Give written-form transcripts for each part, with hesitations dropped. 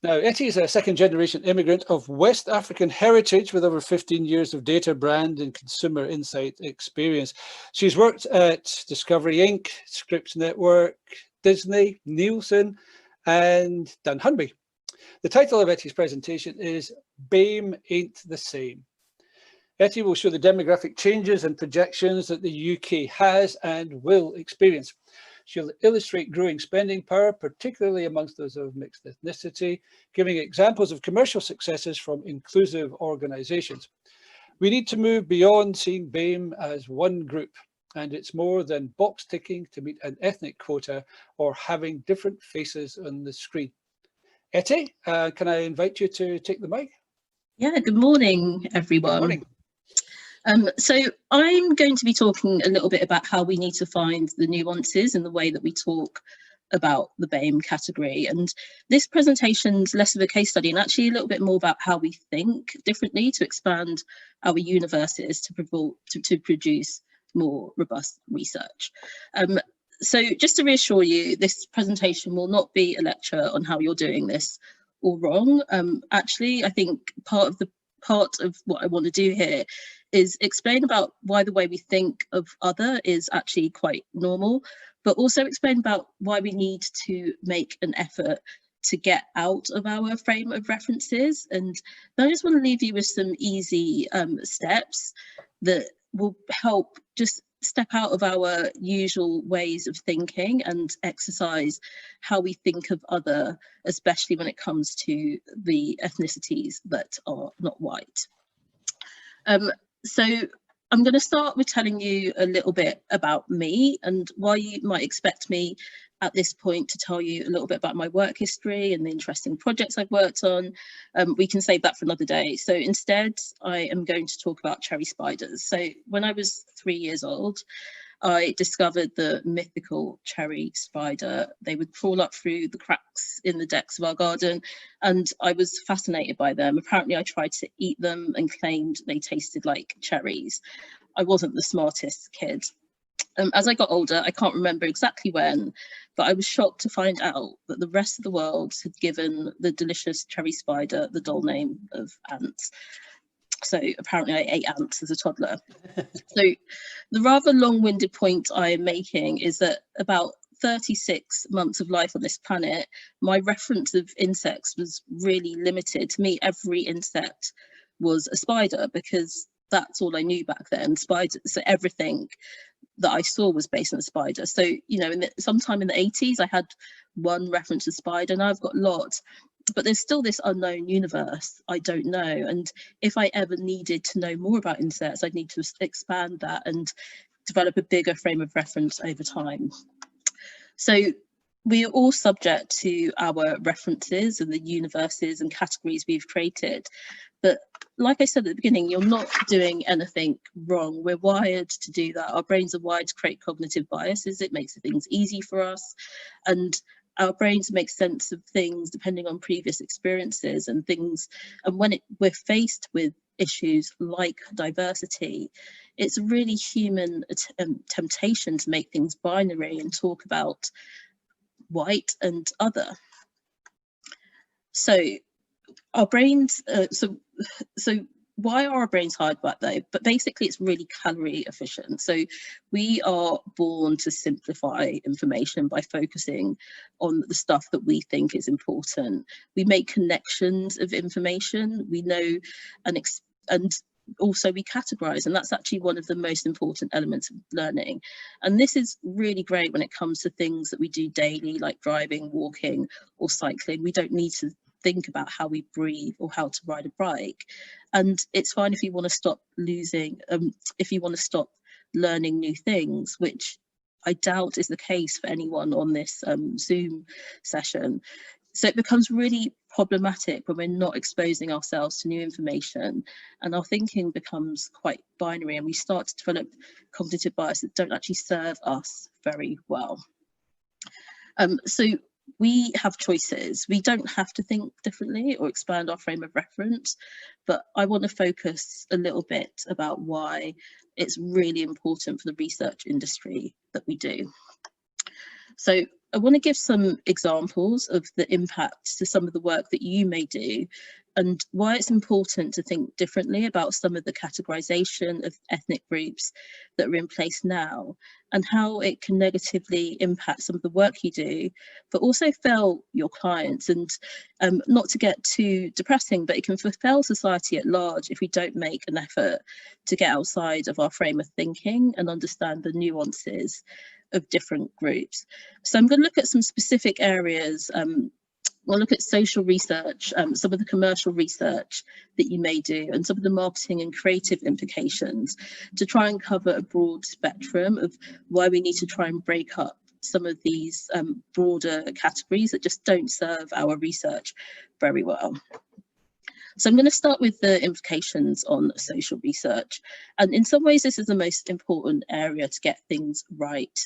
Now, Ettie is a second-generation immigrant of West African heritage with over 15 years of data, brand and consumer insight experience. She's worked at Discovery Inc., Scripps Network, Disney, Nielsen, and Dunhunby. The title of Ettie's presentation is BAME Ain't The Same. Ettie will show the demographic changes and projections that the UK has and will experience. She'll illustrate growing spending power, particularly amongst those of mixed ethnicity, giving examples of commercial successes from inclusive organisations. We need to move beyond seeing BAME as one group, and it's more than box ticking to meet an ethnic quota or having different faces on the screen. Ettie, can I invite you to take the mic? Yeah, good morning, everyone. Good morning. So I'm going to be talking a little bit about how we need to find the nuances in the way that we talk about the BAME category. And this presentation's less of a case study and actually a little bit more about how we think differently to expand our universes to produce more robust research. So just to reassure you, this presentation will not be a lecture on how you're doing this all wrong. Actually, I think part of what I want to do here is explain about why the way we think of other is actually quite normal, but also explain about why we need to make an effort to get out of our frame of references. And I just want to leave you with some easy steps that will help just step out of our usual ways of thinking and exercise how we think of other, especially when it comes to the ethnicities that are not white. So I'm going to start with telling you a little bit about me and why you might expect me at this point to tell you a little bit about my work history and the interesting projects I've worked on. We can save that for another day. So instead, I am going to talk about cherry spiders. So when I was 3 years old, I discovered the mythical cherry spider. They would crawl up through the cracks in the decks of our garden, and I was fascinated by them. Apparently, I tried to eat them and claimed they tasted like cherries. I wasn't the smartest kid. As I got older, I can't remember exactly when, but I was shocked to find out that the rest of the world had given the delicious cherry spider the dull name of ants. So apparently I ate ants as a toddler. So the rather long-winded point I am making is that about 36 months of life on this planet, my reference of insects was really limited. To me, every insect was a spider because that's all I knew back then. Spiders, so everything that I saw was based on a spider. So, you know, sometime in the 80s, I had one reference to spider. Now I've got lots. But there's still this unknown universe I don't know. And if I ever needed to know more about insects, I'd need to expand that and develop a bigger frame of reference over time. So we are all subject to our references and the universes and categories we've created. But like I said at the beginning, you're not doing anything wrong. We're wired to do that. Our brains are wired to create cognitive biases. It makes things easy for us. And our brains make sense of things depending on previous experiences and things. And when we're faced with issues like diversity, it's a really human temptation to make things binary and talk about white and other. So our brains, so why are our brains hard back though? But basically it's really calorie efficient. So we are born to simplify information by focusing on the stuff that we think is important. We make connections of information, we know and also we categorize, and that's actually one of the most important elements of learning. And this is really great when it comes to things that we do daily, like driving, walking, or cycling. We don't need to think about how we breathe or how to ride a bike. And it's fine if you want to stop if you want to stop learning new things, which I doubt is the case for anyone on this Zoom session. So it becomes really problematic when we're not exposing ourselves to new information, and our thinking becomes quite binary, and we start to develop cognitive bias that don't actually serve us very well. So we have choices. We don't have to think differently or expand our frame of reference, but I want to focus a little bit about why it's really important for the research industry that we do. So I want to give some examples of the impact to some of the work that you may do, and why it's important to think differently about some of the categorization of ethnic groups that are in place now, and how it can negatively impact some of the work you do, but also fail your clients. And not to get too depressing, but it can fulfill society at large if we don't make an effort to get outside of our frame of thinking and understand the nuances of different groups. So I'm going to look at some specific areas. We'll look at social research, some of the commercial research that you may do, and some of the marketing and creative implications, to try and cover a broad spectrum of why we need to try and break up some of these broader categories that just don't serve our research very well. So I'm going to start with the implications on social research. And in some ways, this is the most important area to get things right.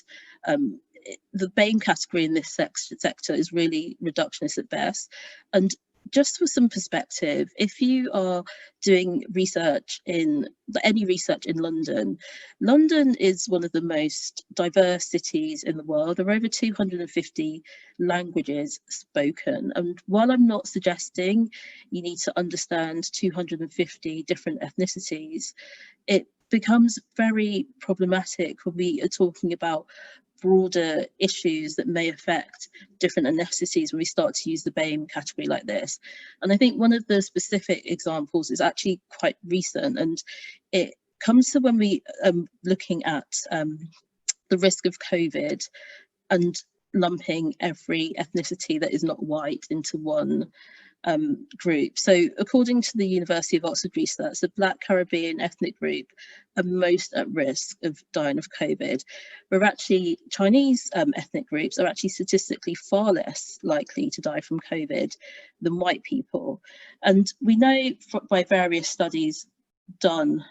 The BAME category in this sector is really reductionist at best. And just for some perspective, if you are doing research in any research in London, London is one of the most diverse cities in the world. There are over 250 languages spoken. And while I'm not suggesting you need to understand 250 different ethnicities, it becomes very problematic when we are talking about broader issues that may affect different ethnicities when we start to use the BAME category like this. And I think one of the specific examples is actually quite recent, and it comes to when we looking at the risk of COVID and lumping every ethnicity that is not white into one group. So according to the University of Oxford research, the Black Caribbean ethnic group are most at risk of dying of COVID, where actually Chinese ethnic groups are actually statistically far less likely to die from COVID than white people. And we know by various studies done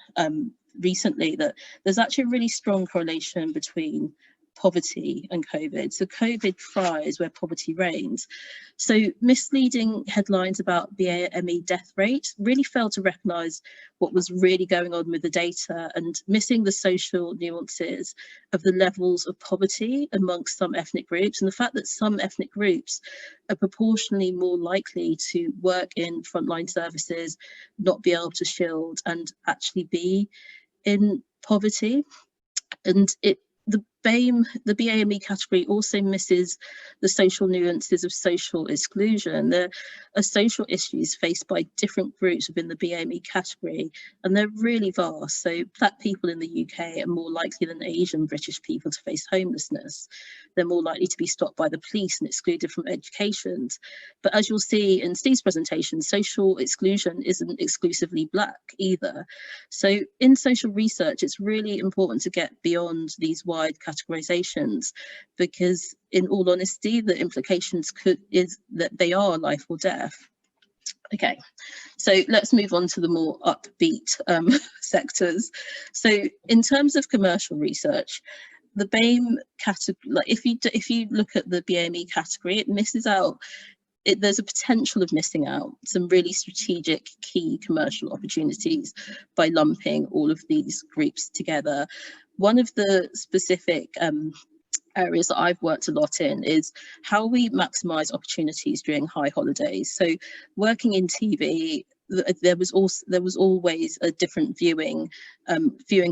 recently that there's actually a really strong correlation between poverty and COVID. So COVID thrives where poverty reigns. So misleading headlines about BAME death rate really failed to recognise what was really going on with the data, and missing the social nuances of the levels of poverty amongst some ethnic groups, and the fact that some ethnic groups are proportionally more likely to work in frontline services, not be able to shield, and actually be in poverty. And the BAME category also misses the social nuances of social exclusion. There are social issues faced by different groups within the BAME category, and they're really vast. So Black people in the UK are more likely than Asian British people to face homelessness. They're more likely to be stopped by the police and excluded from education. But as you'll see in Steve's presentation, social exclusion isn't exclusively Black either. So in social research, it's really important to get beyond these wide categorizations, because in all honesty, the implications is that they are life or death. Okay, so let's move on to the more upbeat sectors. So in terms of commercial research, the BAME category, like if you look at the BAME category, it misses out. There's a potential of missing out some really strategic key commercial opportunities by lumping all of these groups together. One of the specific areas that I've worked a lot in is how we maximise opportunities during high holidays. So working in TV, there was always a different viewing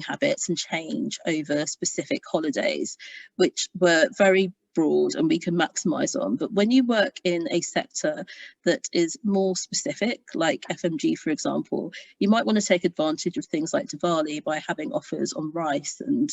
habits and change over specific holidays, which were very broad and we can maximise on. But when you work in a sector that is more specific, like FMG, for example, you might want to take advantage of things like Diwali by having offers on rice and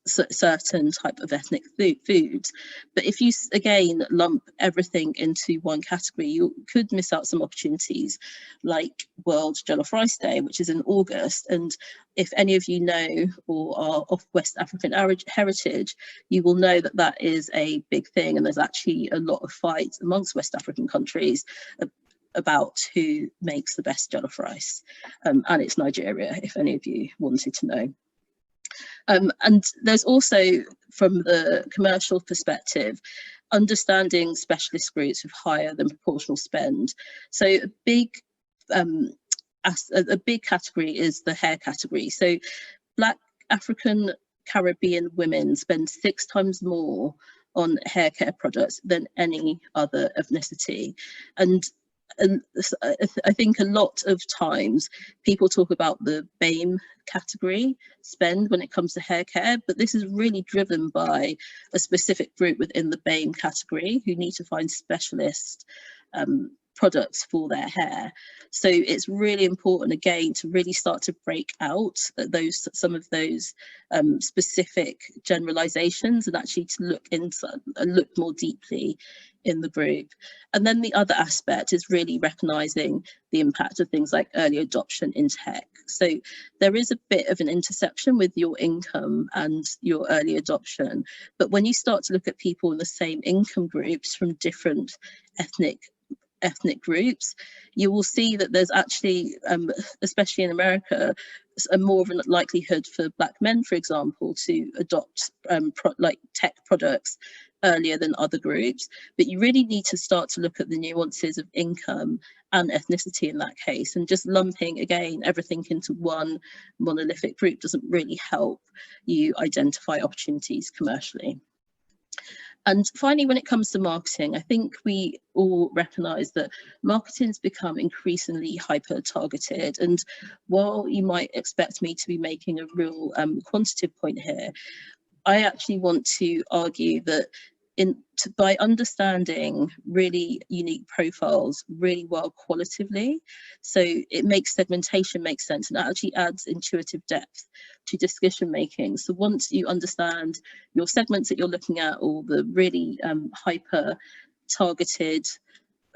certain type of ethnic foods. But if you again lump everything into one category, you could miss out some opportunities like World Jollof Rice Day, which is in August. And if any of you know or are of West African heritage, you will know that that is a big thing, and there's actually a lot of fights amongst West African countries about who makes the best jollof rice, and it's Nigeria, if any of you wanted to know. And there's also, from the commercial perspective, understanding specialist groups with higher than proportional spend. So a big category is the hair category. So Black African Caribbean women spend 6 times more on hair care products than any other ethnicity. And I think a lot of times people talk about the BAME category spend when it comes to hair care, but this is really driven by a specific group within the BAME category who need to find specialist products for their hair. So it's really important, again, to really start to break out some of those specific generalizations and actually to look more deeply in the group. And then the other aspect is really recognizing the impact of things like early adoption in tech. So there is a bit of an intersection with your income and your early adoption, but when you start to look at people in the same income groups from different ethnic groups, you will see that there's actually, especially in America, a more of a likelihood for Black men, for example, to adopt like tech products earlier than other groups. But you really need to start to look at the nuances of income and ethnicity in that case, and just lumping again everything into one monolithic group doesn't really help you identify opportunities commercially. And finally, when it comes to marketing, I think we all recognise that marketing's become increasingly hyper-targeted. And while you might expect me to be making a real quantitative point here, I actually want to argue that by understanding really unique profiles really well qualitatively, so it makes segmentation make sense, and that actually adds intuitive depth to decision making. So once you understand your segments that you're looking at, or the really hyper targeted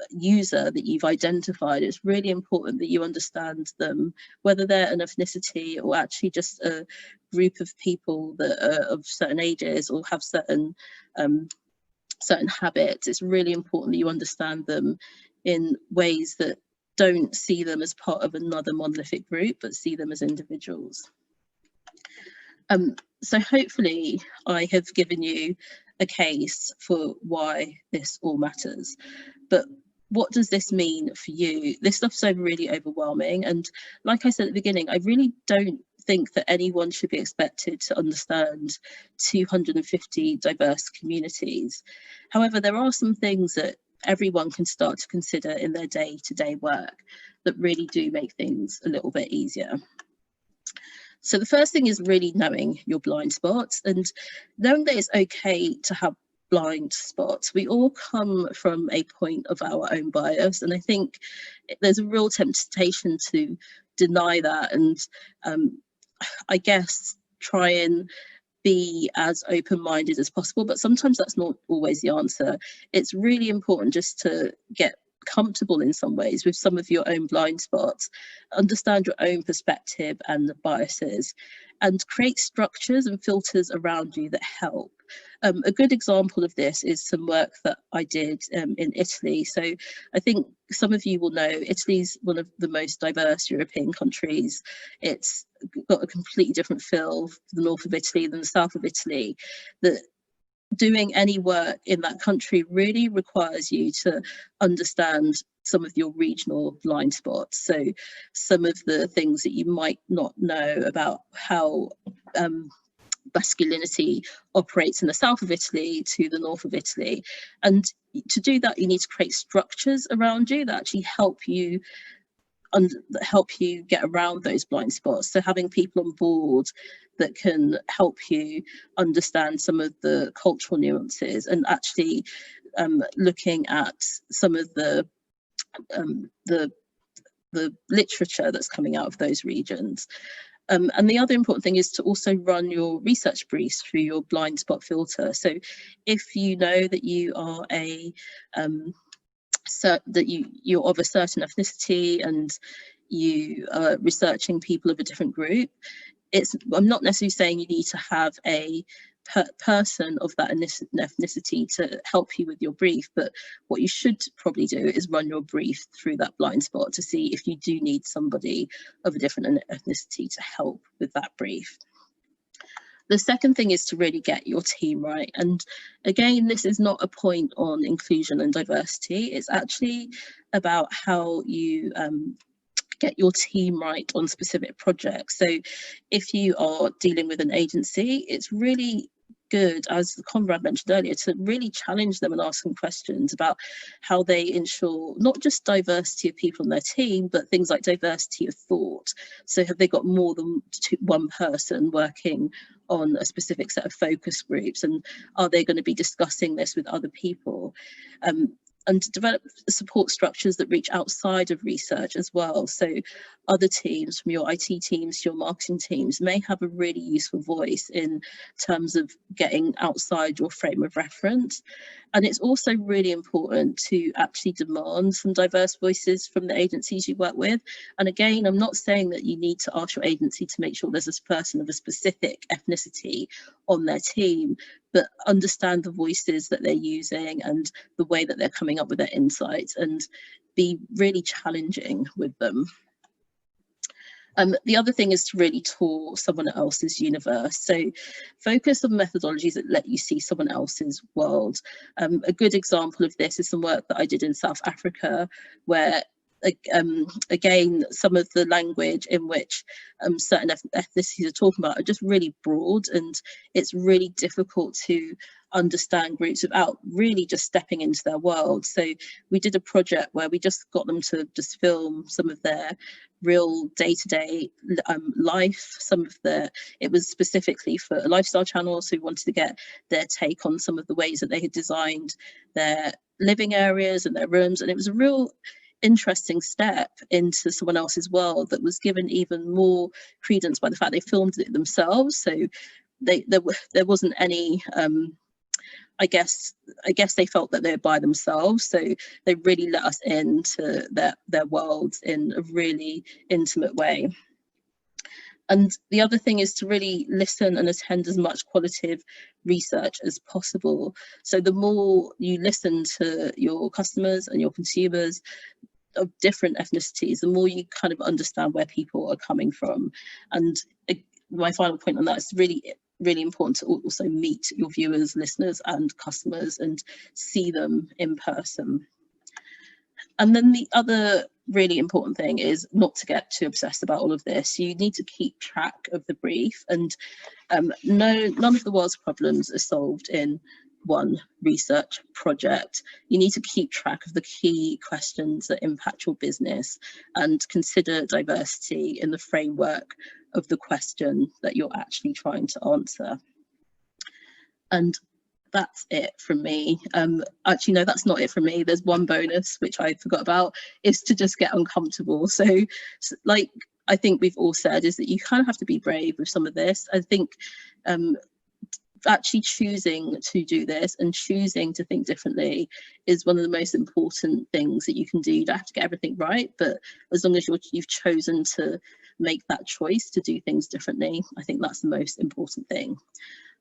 user that you've identified, it's really important that you understand them, whether they're an ethnicity or actually just a group of people that are of certain ages or have certain habits. It's really important that you understand them in ways that don't see them as part of another monolithic group, but see them as individuals. So hopefully I have given you a case for why this all matters. But what does this mean for you? This stuff's really overwhelming. And like I said at the beginning, I really don't think that anyone should be expected to understand 250 diverse communities. However, there are some things that everyone can start to consider in their day-to-day work that really do make things a little bit easier. So the first thing is really knowing your blind spots and knowing that it's okay to have blind spots. We all come from a point of our own bias, and I think there's a real temptation to deny that and I guess try and be as open-minded as possible, but sometimes that's not always the answer. It's really important just to get comfortable in some ways with some of your own blind spots, understand your own perspective and the biases, and create structures and filters around you that help. A good example of this is some work that I did in Italy. So I think some of you will know Italy's one of the most diverse European countries. It's got a completely different feel for the north of Italy than the south of Italy. That doing any work in that country really requires you to understand some of your regional blind spots. So some of the things that you might not know about how masculinity operates in the south of Italy to the north of Italy. And to do that, you need to create structures around you that actually help you get around those blind spots. So having people on board that can help you understand some of the cultural nuances, and actually looking at some of the literature that's coming out of those regions. And the other important thing is to also run your research briefs through your blind spot filter. So if you know that you are you're of a certain ethnicity and you are researching people of a different group, I'm not necessarily saying you need to have a person of that ethnicity to help you with your brief, but what you should probably do is run your brief through that blind spot to see if you do need somebody of a different ethnicity to help with that brief. The second thing is to really get your team right. And again, this is not a point on inclusion and diversity. It's actually about how you get your team right on specific projects. So if you are dealing with an agency, it's really good, as Conrad mentioned earlier, to really challenge them and ask them questions about how they ensure not just diversity of people on their team, but things like diversity of thought. So have they got more than one person working on a specific set of focus groups, and are they going to be discussing this with other people? And to develop support structures that reach outside of research as well. So other teams, from your IT teams to your marketing teams, may have a really useful voice in terms of getting outside your frame of reference. And it's also really important to actually demand some diverse voices from the agencies you work with. And again, I'm not saying that you need to ask your agency to make sure there's a person of a specific ethnicity on their team, but understand the voices that they're using and the way that they're coming up with their insights, and be really challenging with them. The other thing is to really tour someone else's universe. So focus on methodologies that let you see someone else's world. A good example of this is some work that I did in South Africa, where again, some of the language in which certain ethnicities are talking about are just really broad, and it's really difficult to understand groups without really just stepping into their world. So we did a project where we just got them to just film some of their real day-to-day life. It was specifically for a lifestyle channel, so we wanted to get their take on some of the ways that they had designed their living areas and their rooms, and it was a real interesting step into someone else's world that was given even more credence by the fact they filmed it themselves. So there wasn't any I guess they felt that they were by themselves, so they really let us into their worlds in a really intimate way. And the other thing is to really listen and attend as much qualitative research as possible. So the more you listen to your customers and your consumers of different ethnicities, the more you kind of understand where people are coming from. And my final point on that is really important to also meet your viewers, listeners and customers and see them in person. And then the other really important thing is not to get too obsessed about all of this. You need to keep track of the brief, and none of the world's problems are solved in one research project. You need to keep track of the key questions that impact your business and consider diversity in the framework of the question that you're actually trying to answer. And that's it from me. Actually, no, that's not it from me. There's one bonus, which I forgot about, is to just get uncomfortable. So like I think we've all said, is that you kind of have to be brave with some of this. I think actually choosing to do this and choosing to think differently is one of the most important things that you can do. You don't have to get everything right, but as long as you've chosen to make that choice to do things differently, I think that's the most important thing.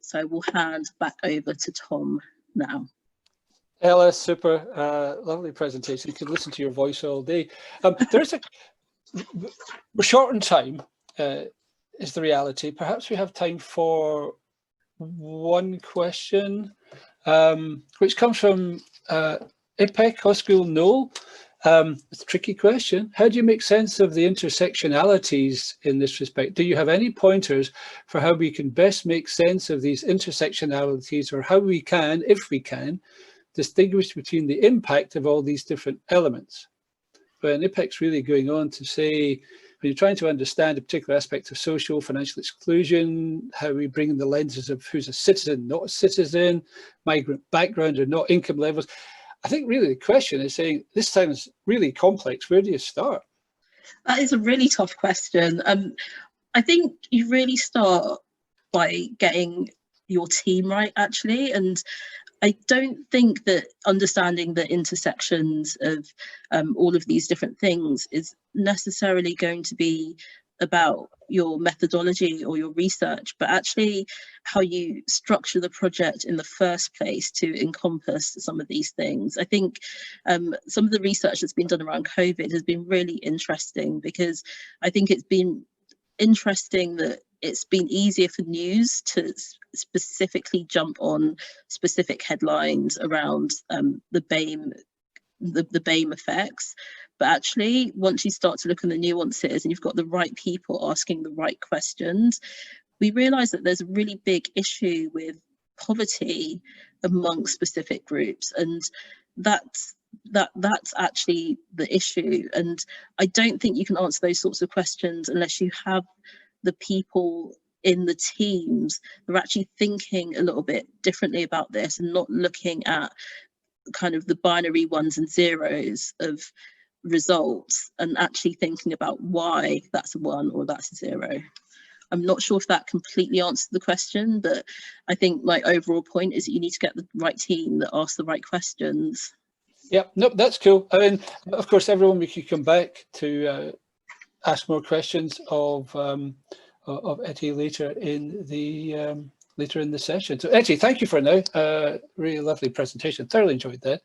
So we'll hand back over to Tom now. Ella, super, lovely presentation. You could listen to your voice all day. We're short on time, is the reality. Perhaps we have time for one question, which comes from IPEC School Noel. It's a tricky question. How do you make sense of the intersectionalities in this respect? Do you have any pointers for how we can best make sense of these intersectionalities, or how we can, if we can, distinguish between the impact of all these different elements? But IPEC's really going on to say, when you're trying to understand a particular aspect of social, financial exclusion, how we bring in the lenses of who's a citizen, not a citizen, migrant background or not, income levels. I think really the question is saying, this sounds really complex. Where do you start? That is a really tough question. I think you really start by getting your team right, actually. And I don't think that understanding the intersections of all of these different things is necessarily going to be about your methodology or your research, but actually how you structure the project in the first place to encompass some of these things. I think some of the research that's been done around COVID has been really interesting, because I think it's been interesting that it's been easier for news to specifically jump on specific headlines around the BAME effects. But actually, once you start to look at the nuances and you've got the right people asking the right questions, we realise that there's a really big issue with poverty amongst specific groups, and that's actually the issue. And I don't think you can answer those sorts of questions unless you have the people in the teams that are actually thinking a little bit differently about this and not looking at kind of the binary ones and zeros of results and actually thinking about why that's a 1 or that's a 0. I'm not sure if that completely answered the question, but I think my overall point is that you need to get the right team that asks the right questions. Yep, nope, that's cool. I mean, of course, everyone, we could come back to ask more questions of Ettie later in the session. So Ettie, thank you for now. Really lovely presentation. Thoroughly enjoyed that.